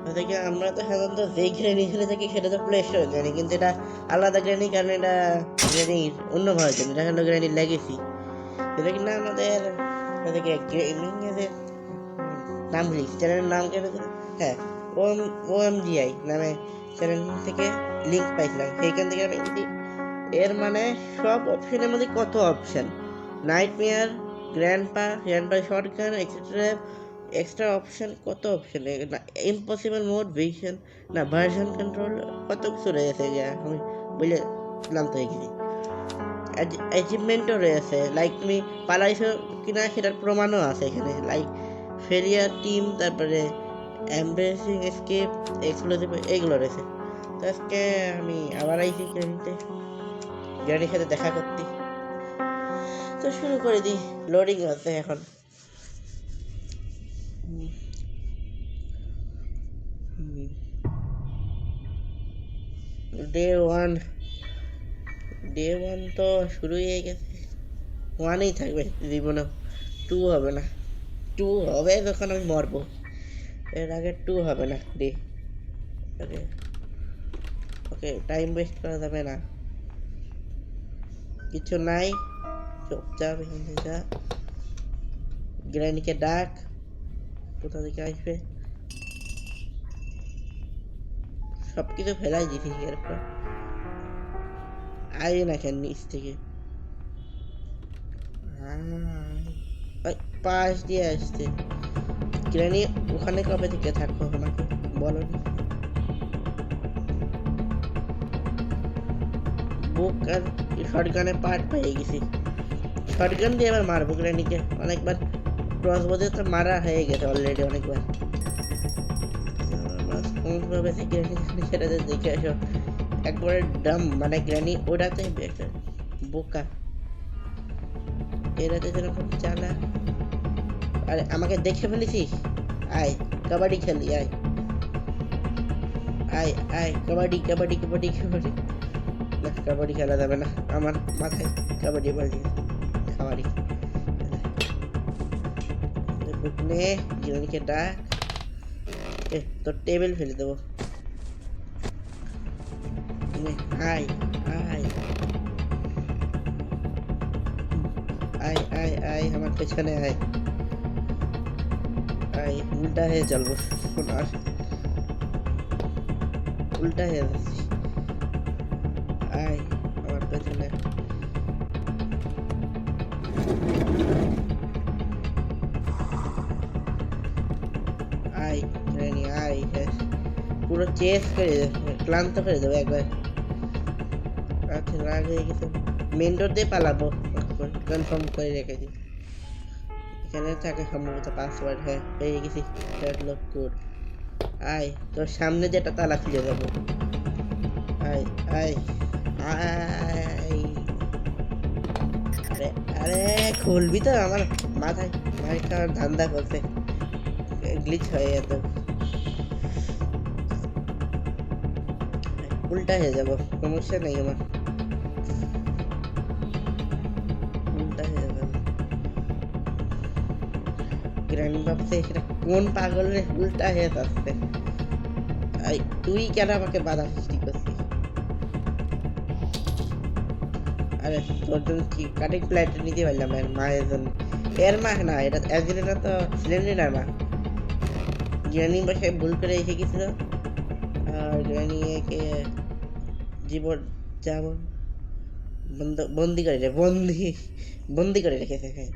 ওদেরকে আমরা তো সাধারণত যেই গ্রেনি খেলে থাকি সেটা তো প্লে স্টোর গ্রেনি, কিন্তু এটা আলাদা গ্রেনি, কারণ এটা গ্রেনির অন্য ভার্জন, এটা হলো গ্রেনির লেগেসি। এটা কিনা আমাদের ওদেরকে গেমিং এর নাম ভুলি, চ্যানেলের নাম কেন জানি, হ্যাঁ OMGI নামে চ্যানেল থেকে লিঙ্ক পাইছিলাম, সেইখান থেকে আমি যদি এর মানে সব অপশনের মধ্যে কত option, nightmare, grandpa shotgun etcetera, extra option, কত অপশন, ইম্পসিবল মোড ভিশন না ভার্সন কন্ট্রোল, কত কিছু রয়েছে যা আমি বলেছিলাম তো এখানে। অ্যাচিভমেন্টও রয়েছে, লাইক তুমি পালাইছো কিনা সেটার প্রমাণও আছে এখানে, লাইক ফেরিয়ার টিম, তারপরে এমব্রেসিং এসকেপ, এক্সপ্লোসিভ, এইগুলো রয়েছে। তো আজকে আমি আবার আইছি গ্র্যানির সাথে দেখা করতে, তো শুরু করে দিই। লোডিং আছে এখন। ডে ওয়ান তো শুরুই হয়ে গেছে, ওয়ানেই থাকবে জীবনে, টু হবে না। টু হবে যখন আমি মরবো, এর আগে টু হবে না ডে। ওকে ওকে, টাইম ওয়েস্ট করা যাবে না, কিছু নাই, চুপচাপ এখান থেকে যা। গ্র্যানিকে ডাক, কোথা থেকে আসবে, সব কিছু ফেলাই দিছি এরপর আই না কেন নিচ থেকে, ওই পাশ দিয়ে আসছে। গ্র্যানি ওখানে কবে থেকে থাকো আমাকে বলো নি। বুক আর শটগানে পার্ট পেয়ে গেছি, শটগান দিয়ে আবার মারবো গ্র্যানিকে, অনেকবার ক্রসবো দিয়ে তো মারা হয়ে গেছে অলরেডি অনেকবার। কোনভাবে সেটাতে দেখে আসো একবারে ডাম, মানে গ্র্যানি ওটাতে একটা বোকা, এরাতে যেরকম চালা। আরে আমাকে দেখে ফেলেছিস, আয় কাবাডি খেলি, আয় আয় আয়, কাবাডি কাবাডি কাবাডি কাবাডি, না কাবাডি খেলা যাবে না, আমার মাথায় কাবাডি বাজি, কাবাডি বুক নে, গ্র্যানিকে ডাক, তোর টেবিল ফেলে দেবো, আয় আয় আয় আয় আয়, আমার পেছনে আয় আয়, উল্টা হয়ে চলবো, আর উল্টা হয়ে যাচ্ছি, আয় আমার পেছনে, আয় ট্রেনি আয়, পুরো চেস করে ক্লান্ত করে দেবো একবার। আচ্ছা রাগ হয়ে গেছে, মেন ডোর দিয়ে পালাবো, কনফার্ম করে রেখেছি, এখানে থাকে সম্ভবত পাসওয়ার্ড, হ্যাঁ পেয়ে গেছি, লক কোড। আয় তোর সামনে যেটা তালা খুলে যাবো, আয় আয় আয়, আরে আরে খুলবি তো, আমার মাথায় মার খাওয়ার ধান্দা করছে, গ্লিচ হয়ে যেত, উল্টা হয়ে যাবো, সমস্যা নেই আমার, উল্টা হয়ে যাবে। গ্র্যান্ড ভাবছে সেটা কোন পাগল রে, উল্টা হয়ে যাচ্ছে, তুই কেন আমাকে বাধা সৃষ্টি করছিস? আরে তোর জন্য কি কাটিং প্লেট নিতে পারলাম এর মায়ের জন্য, এর মা না, এটা অ্যাঞ্জেলিনা তো সিলিন্ডার মা, গ্র্যানি বাসায় ভুল করে এসে গেছিল, আর গ্র্যানি একে জীবন যেমন বন্দি করে বন্দি করে রেখেছে, হ্যাঁ।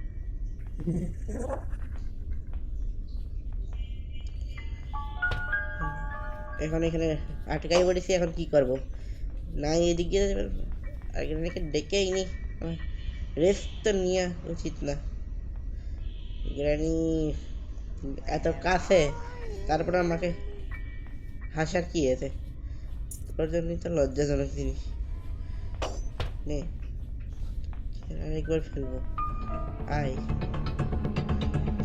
এখন এখানে আটকাই পড়েছি, এখন কি করব, না এদিক দিয়ে আর গ্র্যানিকে ডেকেই নি, রেস্ট তো নেওয়া উচিত না, গ্র্যানি এত কাছে, তারপরে আমাকে হাসার কি আছে, ওর জন্যই তো লজ্জাজনক জিনিস, নে আরেকবার ফেলবো, আয়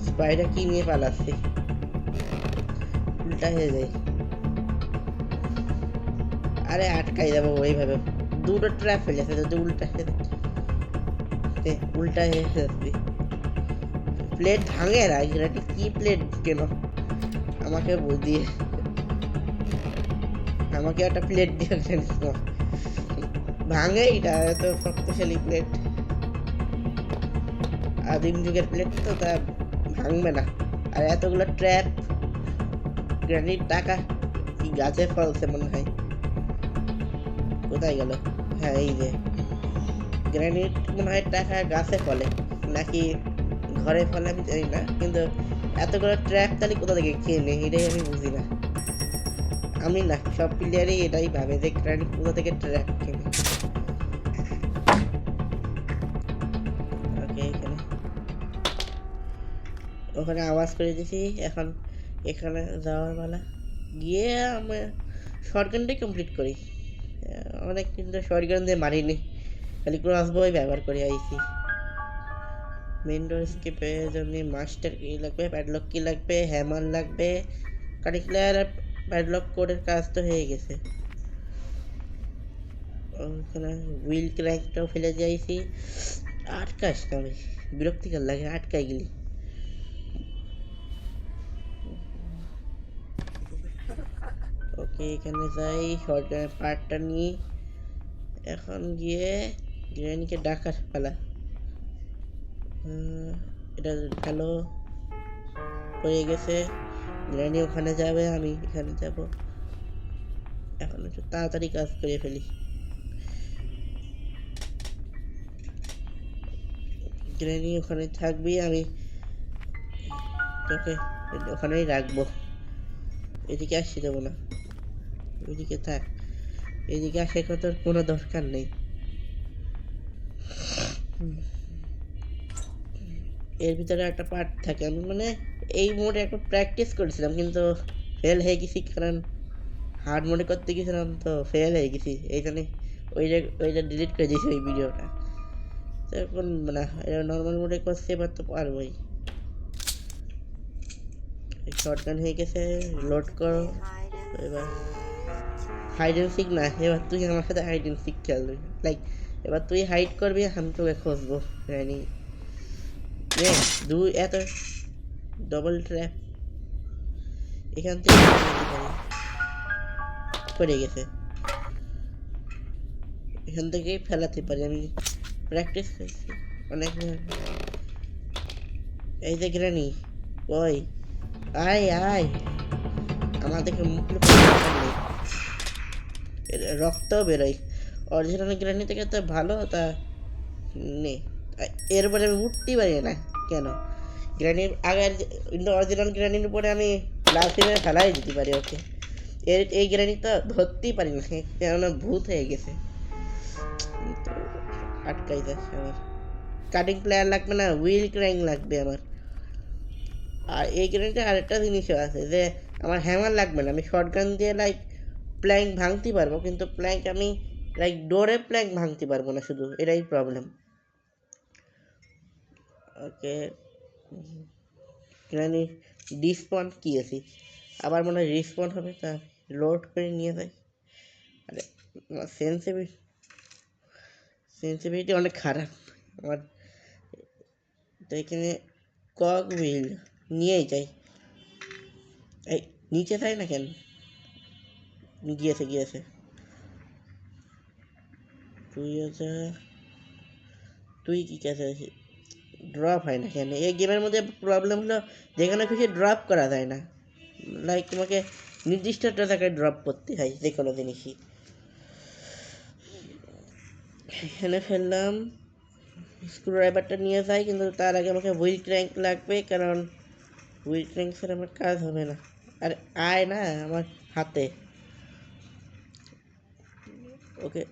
স্পাইডার কি নিয়ে পালাচ্ছে, উল্টা হয়ে যায়, আরে আটকাই যাবো ওইভাবে, দুটো ট্র্যাপ ফেলেছে, যদি উল্টা উল্টা হয়ে যাচ্ছে, প্লেট ভাঙে না, কি প্লেট কেন আমাকে বুঝিয়ে, আমাকে একটা প্লেট দিয়ে জানিস না ভাঙে এটা এত শক্তিশালী প্লেট, আদিম যুগের প্লেট তো তা ভাঙবে না। আর এতগুলো ট্র্যাপ, গ্রানিট টাকা কি গাছে ফলছে মনে হয়, কোথায় গেল? হ্যাঁ এই যে গ্রানিট মনে হয় টাকা গাছে ফলে নাকি ঘরে ফলে আমি জানি না, কিন্তু এতগুলো ট্র্যাপ তাহলে কোথা থেকে কেনে এটাই আমি বুঝি না। আমি না, সব প্লেয়ারই এটাই ভাবে যে গ্রানিট কোথা থেকে ট্র্যাপ কেনে। ওকে এখানে ওখানে আওয়াজ করে দিছি, এখন এখানে যাওয়ার বেলা গিয়ে আমি শর্টগানটাই কমপ্লিট করি। অনেক কিন্তু শর্টগান দিয়ে মারিনি, খালি ক্রস বই ব্যবহার করে আইছি। মেন ডোর স্কিপের জন্য মাস্টার কি লাগবে, প্যাডলক কি লাগবে, হ্যামার লাগবে, কারিকুলার আর প্যাডলক কোডের কাজ তো হয়ে গেছে। ওখানে হুইল ক্র্যাঙ্কটাও ফেলে যাইছি, আটকাস না ভাই, বিরক্তিকর লাগে আটকাই গেলি। ওকে এখানে যাই, শর্টগানের পার্টটা নিই, এখন গিয়ে গ্র্যানিকে ডাকার পালা। এটা ভালো হয়ে গেছে, গ্র্যানি ওখানে যাবে, আমি এখানে যাব। এখন একটু তাড়াতাড়ি কাজ করে ফেলি। গ্র্যানি ওখানে থাকবি, আমি তোকে ওখানেই রাখবো, এদিকে আসতে দেবো না, ওইদিকে থাক, এদিকে আসার কথা কোনো দরকার নেই। এর ভিতরে একটা পার্ট থাকে, আমি মানে এই মোডে একটু প্র্যাকটিস করেছিলাম কিন্তু ফেল হয়ে গেছি, কারণ হার্ড মোডে করতে গেছিলাম তো ফেল হয়ে গেছি, এইখানে ওইটা ডিলিট করে দিয়েছি ওই ভিডিওটা। তো এখন মানে নর্মাল মোডে করছি, এবার তো পারবোই। শর্টগান হয়ে গেছে, লোড করো এবার। হাইড অ্যান্ড সিক না, এবার তুই আমার সাথে হাইড অ্যান্ড সিক খেলবি, লাইক এবার তুই হাইড করবি, আমি তোকে খুঁজবো। জানি দুই এত ডবল ট্র্যাপ এখান থেকে পড়ে গেছে, এখান থেকেই ফেলাতে পারি, আমি প্র্যাকটিস করছি অনেক। এই যে গ্রানি, ওই আয় আয়, আমাদেরকে মুখ রক্তও বেরোয়, অরিজিনাল গ্রানি থেকে তো ভালো তা নে। এরপরে আমি উঠতেই পারি না কেন, গ্রানির আগের কিন্তু অরিজিনাল গ্রানির উপরে আমি লাস্ট টাইমে ফেলাই দিতে পারি ওকে, এই গ্রানি তো ধরতেই পারি না, কেননা ভূত হয়ে গেছে। আটকাই যাচ্ছে আমার, কাটিং প্লেয়ার লাগবে না, হুইল ক্র্যাঙ্ক লাগবে আমার। আর এই গ্রানিতে আরেকটা জিনিসও আছে যে আমার হ্যামার লাগবে না, আমি শর্টগান দিয়ে লাইক প্ল্যাঙ্ক ভাঙতে পারবো, কিন্তু প্ল্যাঙ্ক আমি লাইক ডোরে প্ল্যাঙ্ক ভাঙতে পারবো না, শুধু এটাই প্রবলেম। ওকে গ্রানি ডিসপন কি আছে, আবার মনে হয় রিসপন হবে, তা লোড করে নিয়ে যাই। আরে সেন্সিভিটি অনেক খারাপ আমার, তো এখানে কক হুইল নিয়েই যাই। এই নিচে যাই না কেন, গিয়েছে তুই কি কাছে আছিস, ড্রপ হয় না কেন এই গেমের মধ্যে? প্রবলেম হলো যেখানে খুশি ড্রপ করা যায় না, লাইক তোমাকে নির্দিষ্ট একটা জায়গায় ড্রপ করতে হয় যে কোনো জিনিসই। এখানে ফেললাম, স্ক্রু ড্রাইভারটা নিয়ে যাই, কিন্তু তার আগে আমাকে হুইল ক্র্যাঙ্ক লাগবে, কারণ হুইল ক্র্যাঙ্ক ছাড়া আমার কাজ হবে না। আর আয় না আমার হাতে। ওকে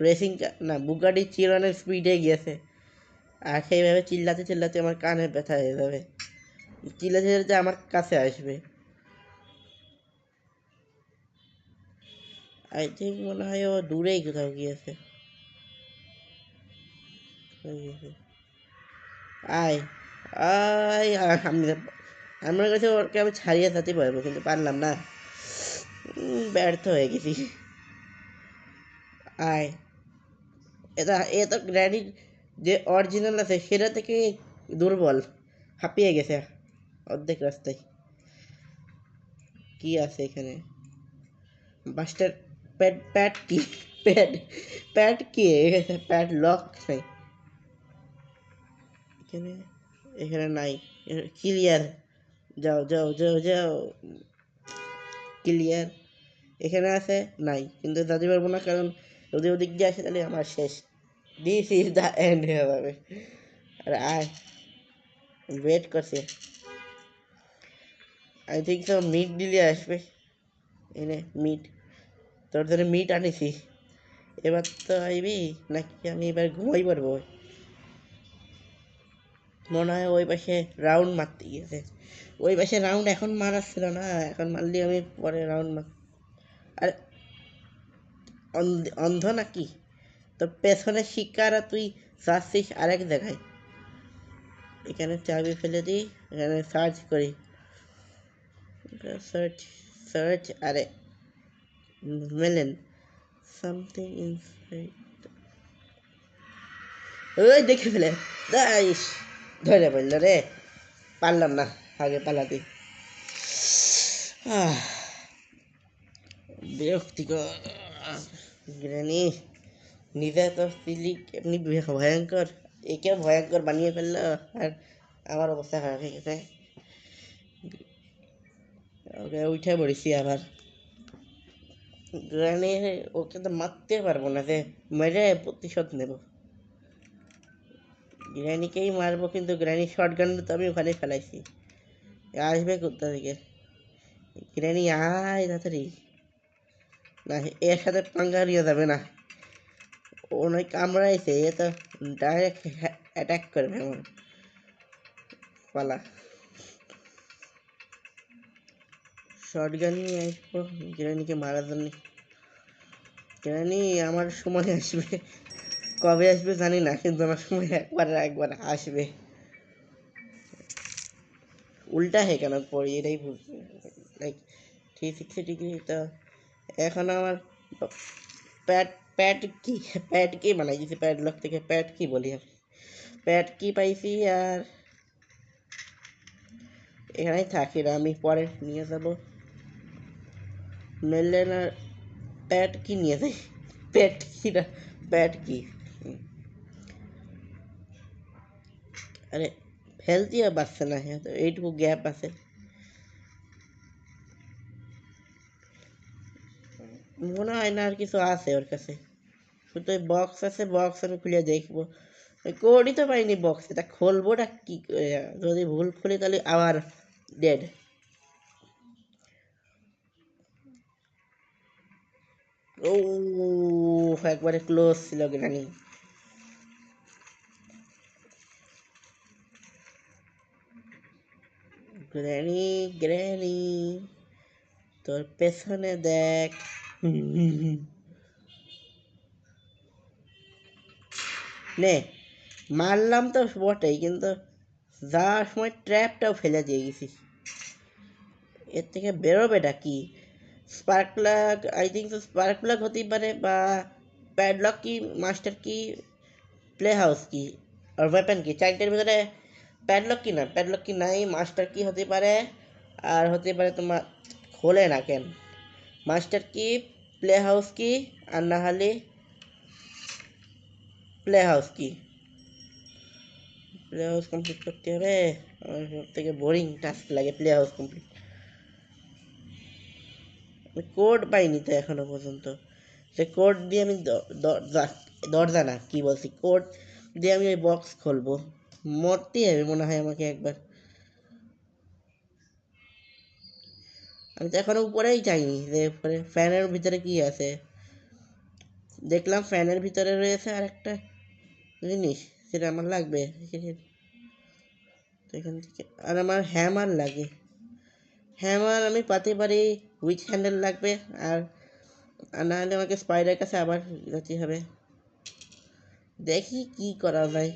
রেসিং না, বুগাটি চিরানোর স্পিডে গিয়েছে, আর সেইভাবে চিল্লাতে চিল্লাতে আমার কানে ব্যথা হয়ে যাবে, চিল্লাতে চিল্লাতে আমার কাছে আসবে। আই থিঙ্ক মনে হয় ও দূরেই কোথাও গিয়েছে। আয় আয় আমি আমার কাছে ওকে আমি ছাড়িয়ে যেতে পারবো, কিন্তু পারলাম না, ব্যর্থ হয়ে গেছি। আয় এ তো গ্র্যানির যে অরিজিনাল আছে সেটা থেকে দুর্বল, হাঁপিয়ে গেছে অর্ধেক রাস্তায়। কি আছে এখানে? বাস্টার প্যাড কি? প্যাড প্যাড কি? প্যাড লক নাই এখানে, এখানে নাই। ক্লিয়ার, যাও যাও যাও যাও, ক্লিয়ার। এখানে আছে নাই, কিন্তু যেতে পারবো না, কারণ যদি ওদিক দিয়ে আসে তাহলে আমার শেষ। দিস ইজ দ্য এন্ড হয়ে যাবে। আরে আয়, ওয়েট করছে। আই থিঙ্ক সো মিট দিলে আসবে। এনে মিট, তোর জন্য মিট আনিছি। এবার তো আইবি নাকি আমি এবার ঘুমাই পারবো? মনে হয় ওই পাশে রাউন্ড মারতে গিয়েছে। ওই পাশে রাউন্ড এখন মারার ছিল না, এখন মারলি আমি পরে রাউন্ড মার। আরে অন্ধ নাকি? তোর পেছনে শিকার আর তুই যাচ্ছিস আরেক জায়গায়। এখানে চাবি ফেলে দিই, এখানে সার্চ করি। সার্চ সার্চ, আরে মেলেন সামথিং ইনসাইড। ওই দেখে ফেলে দাইস, ধরে পড়ল রে, পারলাম না আগে পালাতে। বিরক্তিকর। গ্রেনি নিজে তো সিলি এমনি ভয়ঙ্কর, একে ভয়ঙ্কর বানিয়ে ফেললো, আর আমার অবস্থা খারাপ হয়ে গেছে। ওকে উঠে পড়েছি আবার। গ্রানি, ওকে তো মারতে পারবো না, যে মেরে প্রতিশোধ নেব। গ্রানিকেই মারবো, কিন্তু গ্রানি শর্ট গান তো আমি ওখানে ফেলাইছি। আসবে কোথা থেকে? গ্রানি আয় তাড়াতাড়ি। না, এর সাথে পাঙ্গা নিয়ে যাবে না, ও নয় কামড়াইছে, এ তো ডাইরেক্ট অ্যাটাক করবে আমার। পালা, শর্ট গান নিয়ে আসবো গ্রানিকে মারার জন্য। গ্রানি আমার সময় আসবে, কবে আসবে জানি না, কিন্তু আমার সময় একবার একবার আসবে। উল্টা হয়ে কেন পড়ি এটাই বুঝছি, লাইক 360 ডিগ্রি তো। এখন আমার প্যাড প্যাড কি, প্যাড কি বানাই দিয়েছি, প্যাড লক থেকে প্যাড কি বলি আমি, প্যাড কি পাইছি। আর এখানেই থাকি না, আমি পরে নিয়ে যাবো। নইলে না, প্যাড কি নিয়ে যাই, প্যাড কি না, প্যাড কি। আরে ফেলতেও পারছে না, হ্যাঁ তো এইটুকু গ্যাপ আছে। মনে হয় না আর কিছু আছে ওর কাছে, শুধু বক্স আছে, বক্স আমি খুলে দেখবো। কোডই তো পাইনি বক্সে, তা খুলবোটা কি করে? যদি ভুল খুলি তাহলে আবার ডেড। ও, একবারে ক্লোজ ছিল গ্রানি। গ্রানি গ্রানি, তোর পেছনে দেখ। নে, মারলাম তো বটেই, কিন্তু যাওয়ার সময় ট্র্যাপটাও ফেলে দিয়ে গেছিস। এর থেকে বেরোবেটা কি? Spark plug, I think spark plug হতেই পারে, বা প্যাডলক কি, মাস্টার কি, প্লে হাউস কি, আর ওয়েপেন কি, চারটের ভিতরে প্যাডলক কি না, প্যাডলক কি নাই, মাস্টার কি হতে পারে, আর হতে পারে তোমার, খোলে না কেন, মাস্টার কি, প্লে হাউস কি, আর না হলে প্লে হাউস কি। প্লে হাউস কমপ্লিট করতে হবে, আমার সব থেকে বোরিং টাস্ক লাগে প্লে হাউস কমপ্লিট। আমি কোড পাইনি তো এখনো পর্যন্ত, সে কোড দিয়ে আমি দরজা না কি বলছি, কোড দিয়ে আমি ওই বক্স খুলবো। মরতেই হবে মনে হয় আমাকে একবার। আমি তো এখনো উপরেই যাইনি, যে উপরে ফ্যানের ভিতরে কি আছে। দেখলাম ফ্যানের ভিতরে রয়েছে আর একটা জিনিস, সেটা আমার লাগবে। এখান থেকে, আর আমার হ্যামার লাগে, হ্যামার আমি পাতে পারি, উইচ হ্যান্ডেল লাগবে, আর না হলে আমাকে স্পাইডার কাছে আবার যেতে হবে। দেখি কি করা যায়।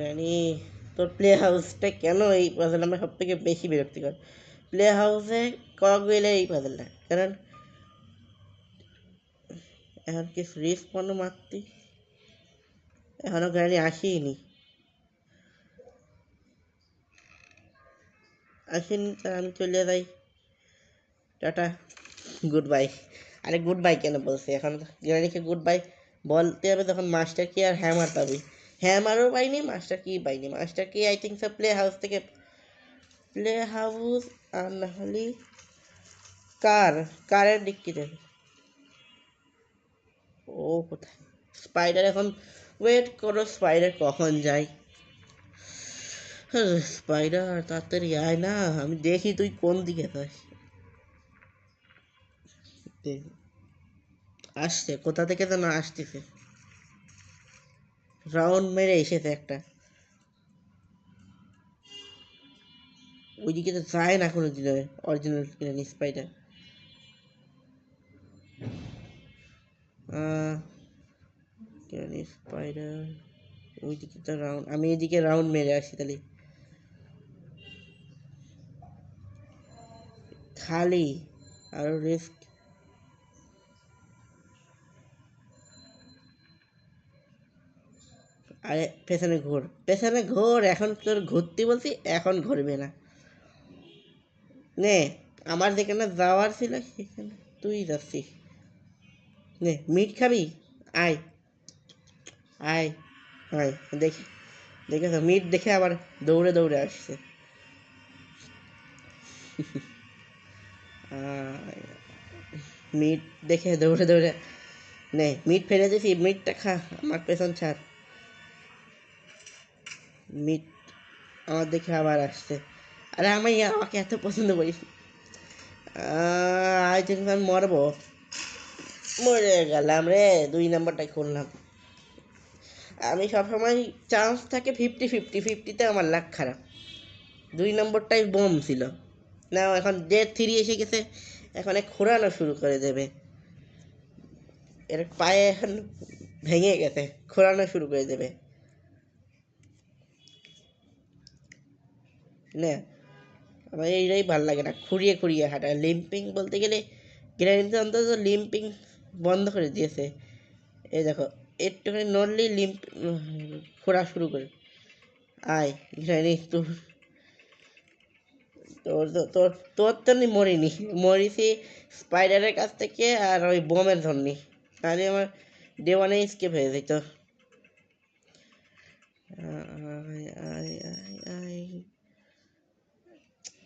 রানী, তোর প্লে হাউসটা কেন এই পাজল আমার সব থেকে বেশি বিরক্তিকর। প্লে হাউসে কক গেলে এই পাজলটা, কারণ এখন কি রিস্পন্ড মারতি। এখনো গ্রানি আসেনি। আসেনি তা আমি চলে যাই। Tata, good bye. আরে গুড বাই কেন বলছি, এখন গ্রানিকে গুড বাই বলতে হবে তখন মাস্টার কি আর হ্যামার পাবি। হ্যামারও পাইনি, মাস্টার কি পাইনি। মাস্টার কি আই থিঙ্ক সব প্লে হাউস থেকে, প্লে হাউস আর না হলে কারের ডিক্কিতে। ও কোথায় স্পাইডার? এখন ওয়েট করো, স্পাইডার কখন যায়। স্পাইডার তাড়াতাড়ি আয় না, আমি দেখি তুই কোন দিকে যাস। আসছে কোথা থেকে যেন আসতেছে, রাউন্ড মেরে এসেছে একটা। ওইদিকে তো যায় না কোনো দিন অরিজিনাল স্পাইডার। স্পাইডার ওইদিকে তো রাউন্ড, আমি এদিকে রাউন্ড মেরে আসি তাহলে। খালি আরো রিস্ক। আরে পেছনে ঘোর, পেছনে ঘোর, এখন তোর ঘুরতে বলছি, এখন ঘুরবে না। নে, আমার যেখানে যাওয়ার ছিল সেখানে তুই যাচ্ছিস। নে মিট খাবি, আয় আয় আয়। দেখি, দেখেছো মিট দেখে আবার দৌড়ে দৌড়ে আসছে। মিট দেখে দৌড়ে দৌড়ে, নে মিট ফেলে দিছি, মিটটা খা, আমার পেছন ছাড়। মিট আমার দেখে আবার আসছে। আরে আমি আমাকে এত পছন্দ করিস, আই থিঙ্ক আমি মরবো। মরে গেলাম রে, 2 নম্বরটাই খুললাম। আমি সবসময় চান্স থাকে 50-50, 50-তে আমার লাক খারাপ। 2 নম্বরটাই বোম ছিল। না এখন ডে 3 এসে গেছে, এখন খোঁড়ানো শুরু করে দেবে। এর পায়ে এখন ভেঙে গেছে, খোঁড়ানো শুরু করে দেবে। না আমার এইটাই ভাল লাগে না, খুঁড়িয়ে খুঁড়িয়ে হাঁটা। লিম্পিং বলতে গেলে গ্র্যান্ড অন্তত লিম্পিং বন্ধ করে দিয়েছে। এই দেখো, একটুখানি নড়লেই লিম্প খোঁড়া শুরু করে। আয় গ্র্যানি, তোর তোর তো তোর তোর তো আমি মরিনি, মরিছি স্পাইডারের কাছ থেকে আর ওই বোমের ধরনি, তাহলে আমার ডে 1 স্কেপ হয়ে যেত। আয় আয় আয় আয়।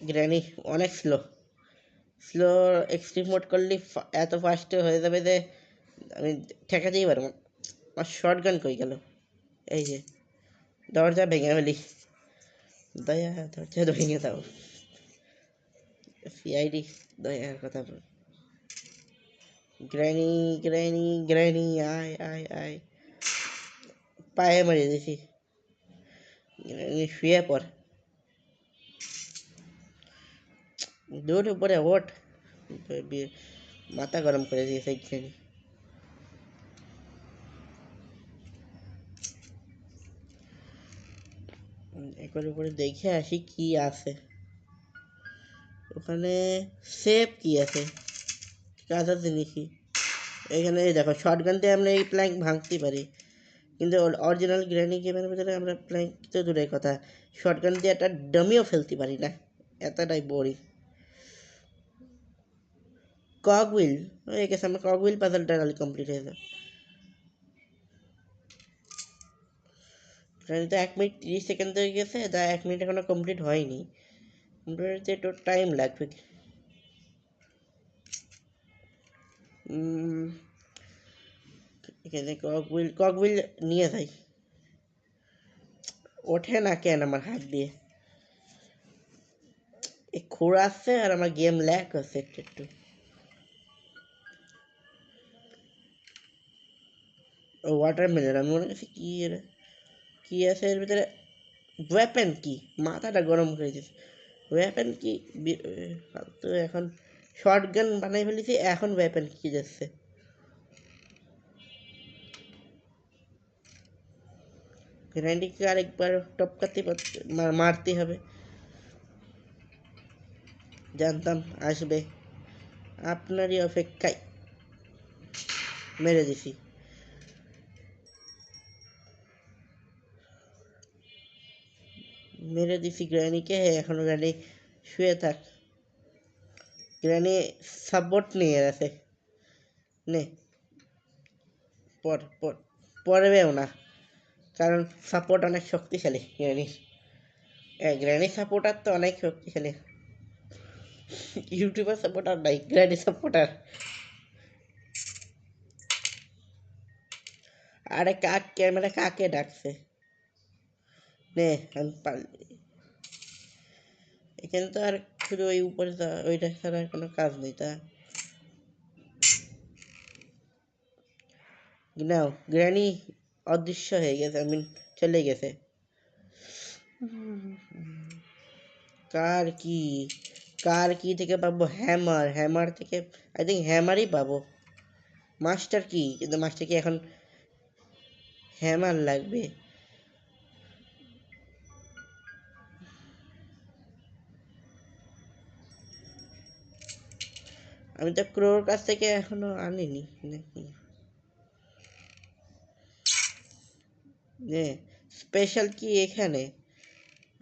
গ্র্যানি অনেক স্লো, স্লো। এক্সট্রিম মোড করলে এত ফাস্টে হয়ে যাবে যে আমি ঠেকাতেই পারবো। আমার শর্ট গান কই গেল? এই যে, দরজা ভেঙে ফেলি, দয়া দরজা ভেঙে দাও। সিআইডি, দয়ার কথা বল। গ্র্যানি গ্র্যানি গ্র্যানি, আয় আয় আয়। পায়ে মারিয়ে দিছি, গ্র্যানি শুয়ে পড়, দূর উপরে ওঠ। মাথা গরম করে দিয়েছে গ্র্যানি। একবার উপরে দেখে আসি কি আছে ওখানে। সেফ কি আছে, কাঁচা জিনিসই। এখানে এই দেখো, শর্ট গান দিয়ে আমরা এই প্ল্যাঙ্ক ভাঙতে পারি, কিন্তু অরিজিনাল গ্র্যানি গেমের ভিতরে আমরা প্ল্যাঙ্ক তো দূরের কথা, শর্ট গান দিয়ে একটা ডামিও ফেলতে পারি না, এতটাই বোরিং। কক হুইল হয়ে গেছে, আমার কক হুইল পাজলটা কমপ্লিট হয়ে যাবে। তো 1 মিনিট 30 সেকেন্ড হয়ে গেছে, তা 1 মিনিট এখনো কমপ্লিট হয়নি, কমপ্লিট হতে একটু টাইম লাগবে। এখানে কক হুইল নিয়ে যাই। ওঠে না কেন আমার হাত দিয়ে? এই খোঁড়াচ্ছে আর আমার গেম ল্যাক হচ্ছে একটু একটু। ও ওয়াটারমেলন, আমি মনে করছি কি এর, কি আছে এর ভিতরে। ওয়েপেন কি, মাথাটা গরম করে দিচ্ছে। ওয়েপেন কি তো এখন শর্ট গান বানাই ফেলেছি, এখন ওয়েপেন কি যাচ্ছে। গ্র্যান্ডিকে আরেকবার টপকাতে মারতে হবে, জানতাম আসবে, আপনারই অপেক্ষায় মেরে দিছি। মেরে দিছি গ্র্যানিকে, এখনো গ্র্যানি শুয়ে থাক। গ্র্যানি সাপোর্ট নিয়ে আছে, নে পড়বেও না, কারণ সাপোর্ট অনেক শক্তিশালী গ্র্যানির। গ্র্যানি সাপোর্টার তো অনেক শক্তিশালী। ইউটিউবার সাপোর্টার নাই, গ্র্যানি সাপোর্টার। আরে ক্যামেরা কাকে ডাকছে? নে আমি পারলি। এখানে তো আর শুধু ওই উপরে ওইটা ছাড়া কোনো কাজ নেই। তা নাও, গ্র্যানি অদৃশ্য হয়ে গেছে, আমি চলে গেছে। কার কি থেকে পাবো? হ্যামার থেকে আই থিঙ্ক হ্যামারই পাবো। মাস্টার কি, কিন্তু মাস্টার কি এখন হ্যামার লাগবে। আমি তো ক্রোর কাছ থেকে এখনো আনিনি নাকি। স্পেশাল কি এখানে?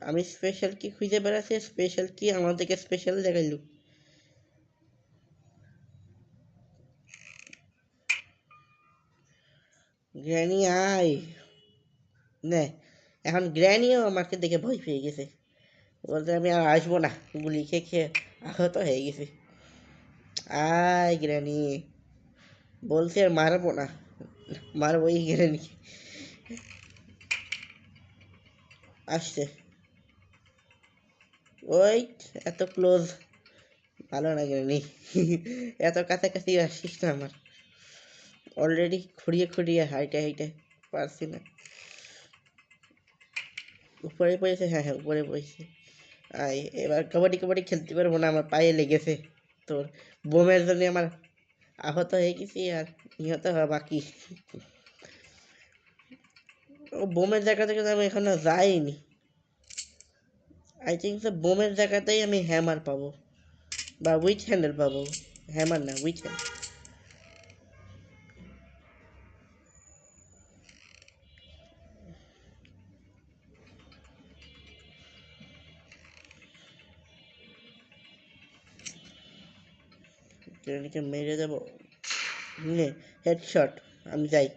আমি স্পেশাল কি খুঁজে বেড়াচ্ছি, স্পেশাল কি আমাদেরকে স্পেশাল দেখাইল। গ্র্যানি আয়। নে, এখন গ্র্যানিও আমাকে দেখে ভয় পেয়ে গেছে, বলতে আমি আর আসবো না, গুলি খেয়ে খেয়ে আহত হয়ে গেছি। আয় গ্র্যানি, বলছি আর মারবো না, মারবোই গ্র্যানি। আসছে, ওই এত ক্লোজ ভালো না গ্র্যানি। এত কাছাকাছি আসিস না আমার, অলরেডি খুঁড়িয়ে খুঁড়িয়ে হাইটে হাইটে পারছি না। উপরে পড়েছে, হ্যাঁ হ্যাঁ উপরে পড়েছে। আয়, এবার কাবাডি কাবাডি খেলতে পারবো না, আমার পায়ে লেগেছে তোর বোমের জন্য, আমার আহত হয়ে গেছি আর নিহত হওয়া বাকি। ও বোমের জায়গা থেকে তো আমি এখনো যাইনি। আই থিঙ্ক বোমের জায়গাতেই আমি হ্যামার পাবো বা উইচ হ্যান্ডেল পাবো। হ্যামার না, উইচ হ্যান্ডেল। ট্রেনকে মেরে দেবো, নে হেডশট। আমি যাই,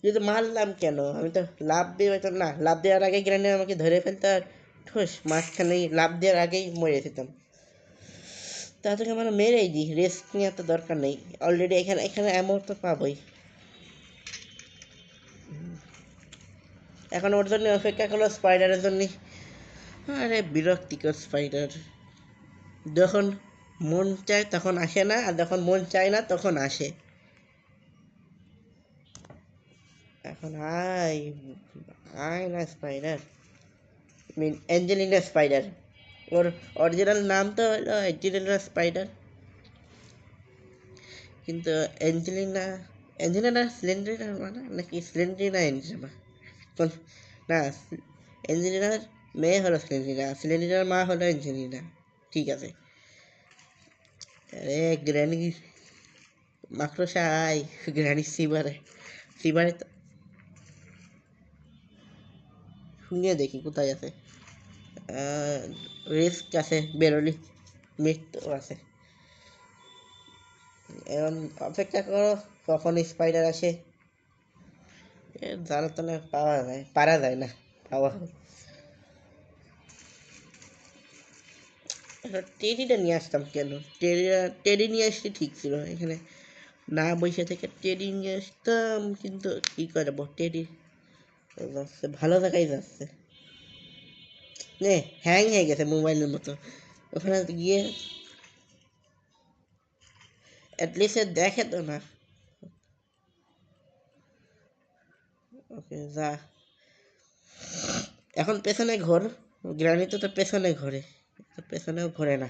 কিন্তু মারলাম কেন? আমি তো লাভ দিয়ে পেতাম না, লাভ দেওয়ার আগে গ্রেনেড আমাকে ধরে ফেলতে, আর ঠোস মাঝখানেই লাভ দেওয়ার আগেই মরে যেতাম। তা থেকে আমরা মেরেই দিই, রিস্ক নেওয়ার তো দরকার নেই, অলরেডি এখানে এখানে এমন তো পাবোই। এখন ওর জন্য অপেক্ষা করলো, স্পাইডারের জন্য। আরে বিরক্তিকর স্পাইডার, যখন মন চায় তখন আসে না, আর যখন মন চায় না তখন আসে। এখন আয়, আয় না স্পাইডার, মিন অ্যাঞ্জেলিনা স্পাইডার। ওর অরিজিনাল নাম তো হলো অ্যাঞ্জেলিনা স্পাইডার, কিন্তু অ্যাঞ্জেলিনা, অ্যাঞ্জেলিনা স্লেন্ডারিনা মানে নাকি স্লেন্ডারিনা অ্যাঞ্জেলিনা কোন, না অ্যাঞ্জেলিনার মেয়ে হলো স্লেন্ডারিনা, স্লেন্ডারিনার মা হলো অ্যাঞ্জেলিনা। ঠিক আছে। আরে গ্র্যানি মাকড়সা আয়, গ্র্যানি সিবারে, সিবারে তো শুনিয়ে দেখি কোথায় আছে। রিস্ক আছে, বেরোলি মৃত্যু আছে। এখন অপেক্ষা করো কখন স্পাইডার আসে। জানো তো না, পাওয়া যায়, পারা যায় না, পাওয়া হয়। টেডিটা নিয়ে আসতাম কেন? টেডি নিয়ে আসলে ঠিক ছিল, এখানে না বসে থেকে টেডি নিয়ে আসতাম, কিন্তু কি করবো, টেডি যাচ্ছে ভালো জায়গায় যাচ্ছে। নে, হ্যাং হয়ে গেছে মোবাইলের মতো, ওখানে গিয়ে অ্যাটলিস্ট দেখে তো না। ওকে যা, এখন পেছনে ঘোর, গ্রানিতে তো পেছনে ঘোরে, পেছনেও ঘোরে না।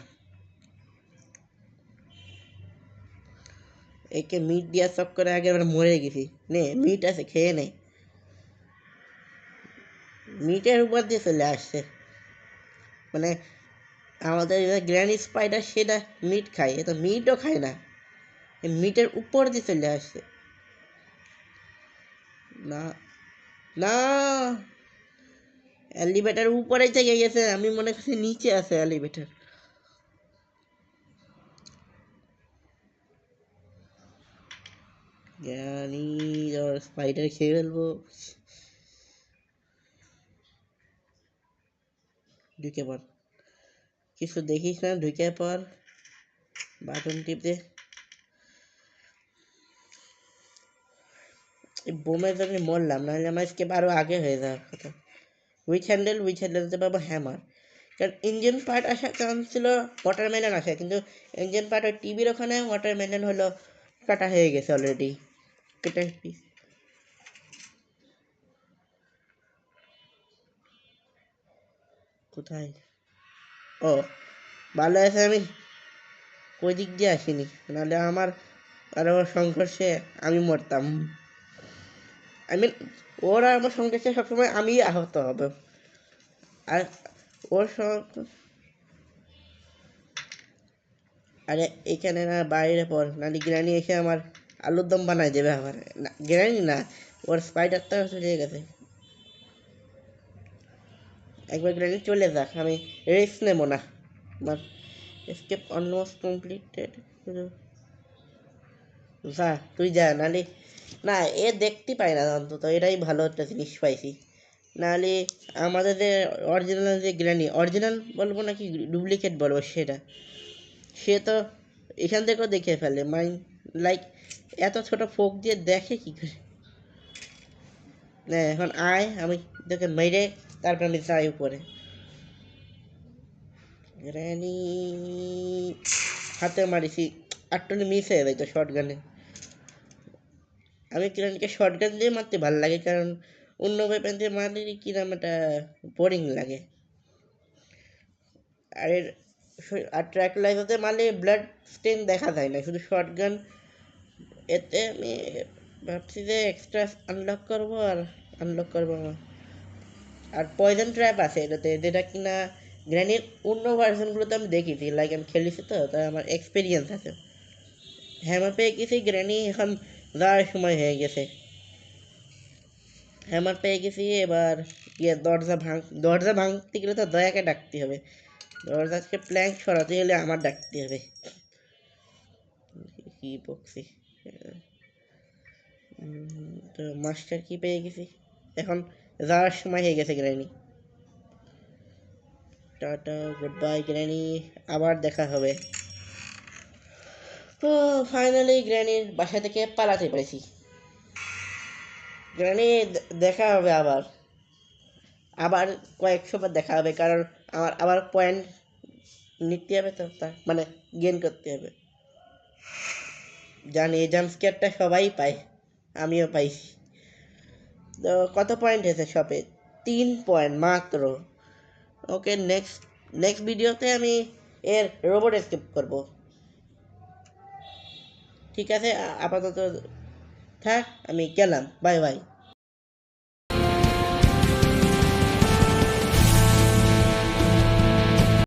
একে মিট দেওয়ার চক্করে আগে আমরা মরে গেছি। নে মিট আছে, খেয়ে নে। মিটের উপর দিয়ে চলে আসছে, মানে আমাদের গ্র্যানি স্পাইডার সেটা মিট খায়, এ তো মিটও খায় না, মিটের উপর দিয়ে চলে আসছে। না না, এলিভেটর উপরে থেকে গেছে, আমি মনে করছি নিচে আছে এলিভেটর। জানি স্পাইডার খেয়ে ফেলবো। ঢুকে পর, কিছু দেখিস না, ঢুকে পর, বাটন টিপ দে। এই বোমের জন্য মরলাম, নাহলে আমার স্কেপ আরো আগে হয়ে যাওয়ার কথা। উইচ হ্যান্ডেলতে পারবো হ্যামার, কারণ ইঞ্জিন পার্ট আসার চান্স ছিল ওয়াটারমেলন আসে, কিন্তু ইঞ্জিন পার্ট ওই টিভির ওখানে, ওয়াটারমেলন হলো কাটা হয়ে গেছে অলরেডি। কেটে পিস কোথায়? ও ভালো আছে, আমি ওই দিক দিয়ে আসিনি, নাহলে আমার আর ওর সংঘর্ষে আমি মরতাম। আই মিন ওর আর আমার সংঘর্ষে সবসময় আমি আহত হব। আর ওর আরে এখানে না, বাইরে পর, নাহলে গ্রানি এসে আমার আলুর দম বানাই দেবে আবার। না গ্রানি না, ওর স্পাইডারটা চলে গেছে। একবার গ্রানি চলে যাক, আমি রিস্ক নেবো না। আমার এসকেপ অলমোস্ট কমপ্লিটেড। যা তুই যা, নাহলে না এ দেখতে পাই না অন্তত, এটাই ভালো একটা জিনিস পাইছি। নাহলে আমাদের যে অরিজিনাল যে গ্রানি, অরিজিনাল বলবো নাকি ডুপ্লিকেট বলবো, সেটা সে তো এখান থেকেও দেখে ফেলে মাইন্ড, লাইক এত ছোট ফোক দিয়ে দেখে কি করে। না এখন আয়, আমি তোকে মেরে তারপর আমি যাই উপরে। গ্রানি হাতে মারিছি, আটটুনি মিস হয়ে যাইতো শর্ট গানে। আমি কিরণকে শর্ট গান দিয়ে মারতে ভালো লাগে, কারণ অন্য ওয়েপেন দিয়ে মারলে কিরম একটা বোরিং লাগে। আর এর আর ট্র্যাক লাইফতে মারলে ব্লাড স্টেন দেখা যায় না, শুধু শর্ট গান। এতে আমি ভাবছি যে এক্সট্রা আনলক করবো, আর আনলক করবো আর পয়জন ট্র্যাপ আছে এটাতে, যেটা কিনা গ্র্যানির অন্য ভার্সনগুলোতে আমি দেখেছি, লাইক আমি খেলেছি তো, তাই আমার এক্সপিরিয়েন্স আছে। হ্যামার পেয়ে গেছি, গ্র্যানি এখন যাওয়ার সময় হয়ে গেছে। হ্যামার পেয়ে গেছি, এবার গিয়ে দরজা ভাঙতে গেলে তো দয়াকে ডাকতে হবে, দরজাকে প্ল্যাঙ্ক সরাতে হলে আমার ডাকতে হবে। কি বকছি, তো মাস্টার কি পেয়ে গেছি, এখন যাওয়ার সময় হয়ে গেছে granny. Tata, good bye granny, আবার দেখা হবে। তো ফাইনালি গ্র্যানির বাসা থেকে পালাতে পেরেছি। গ্র্যানি দেখা হবে আবার, আবার কয়েকশো বার দেখা হবে, কারণ আমার আবার পয়েন্ট নিতে হবে তো, মানে গেন করতে হবে। জানি এই জাম্প স্কেয়ারটা সবাই পায়, আমিও পাইছি। তো কত পয়েন্ট হয়েছে শপে? 3 পয়েন্ট মাত্র। ওকে, নেক্সট ভিডিওতে আমি এর রোবট স্কেপ করব। ঠিক আছে, আপাতত থাক, আমি গেলাম, বাই বাই।